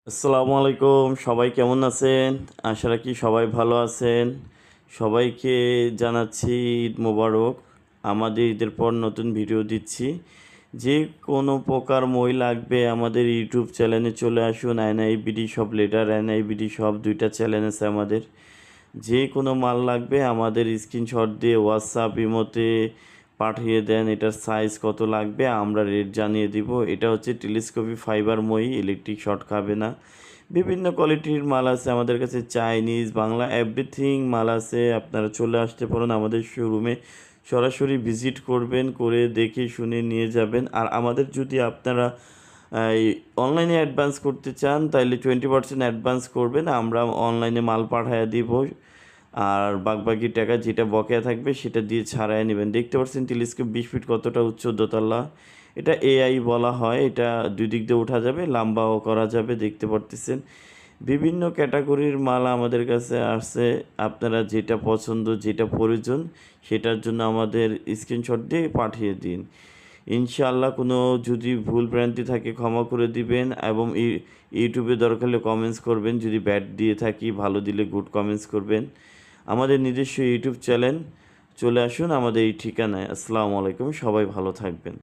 আসসালামু আলাইকুম, সবাই কেমন আছেন? আশা রাখি সবাই ভালো আছেন। সবাইকে জানাচ্ছি ঈদ মোবারক। আমাদের ঈদের পর নতুন ভিডিও দিচ্ছি। যে কোনো প্রকার মই লাগবে আমাদের ইউটিউব চ্যানেলে চলে আসুন। এনআইবিডি শপ, লেটার এনআইবিডি শপ, দুইটা চ্যানেল আছে আমাদের। যে কোনো মাল লাগবে আমাদের স্ক্রিনশট দিয়ে হোয়াটসঅ্যাপ ইমোতে পাঠিয়ে দেন। এটার সাইজ কত লাগবে আমরা রেট জানিয়ে দিব। এটা হচ্ছে টেলিস্কোপি ফাইবার মই, ইলেকট্রিক শর্ট খাবে না। বিভিন্ন কোয়ালিটির মাল আছে আমাদের কাছে, চাইনিজ, বাংলা, এভরিথিং মাল আছে। আপনারা চলে আসতে পারেন আমাদের শোরুমে, সরাসরি ভিজিট করবেন, করে দেখে শুনে নিয়ে যাবেন। আর আমাদের যদি আপনারা এই অনলাইনে অ্যাডভান্স করতে চান তাহলে 20% অ্যাডভান্স করবেন, আমরা অনলাইনে মাল পাঠিয়ে দিব। আর বাকি টাকা যেটা বকেয়া থাকবে সেটা দিয়ে ছাড়াই নেবেন। দেখতে পাচ্ছেন টেলিস্কোপ 20 ফিট কতটা উচ্চ দোতলা। এটা এআই বলা হয়। এটা দুই দিক দিয়ে ওঠা যাবে, লম্বাও করা যাবে। দেখতে পারতেছেন বিভিন্ন ক্যাটাগরির মাল আমাদের কাছে আসছে। আপনারা যেটা পছন্দ, যেটা প্রয়োজন সেটার জন্য আমাদের স্ক্রিনশট দিয়ে পাঠিয়ে দিন। ইনশাআল্লাহ কোনো যদি ভুল ভ্রান্তি থাকে ক্ষমা করে দিবেন, এবং ইউটিউবে দরকার হলে কমেন্টস করবেন। যদি ব্যাড দিয়ে থাকি, ভালো দিলে গুড কমেন্টস করবেন। আমাদের নিজস্ব ইউটিউব চ্যানেল, চলে আসুন আমাদের এই ঠিকানায়। আসসালামু আলাইকুম, সবাই ভালো থাকবেন।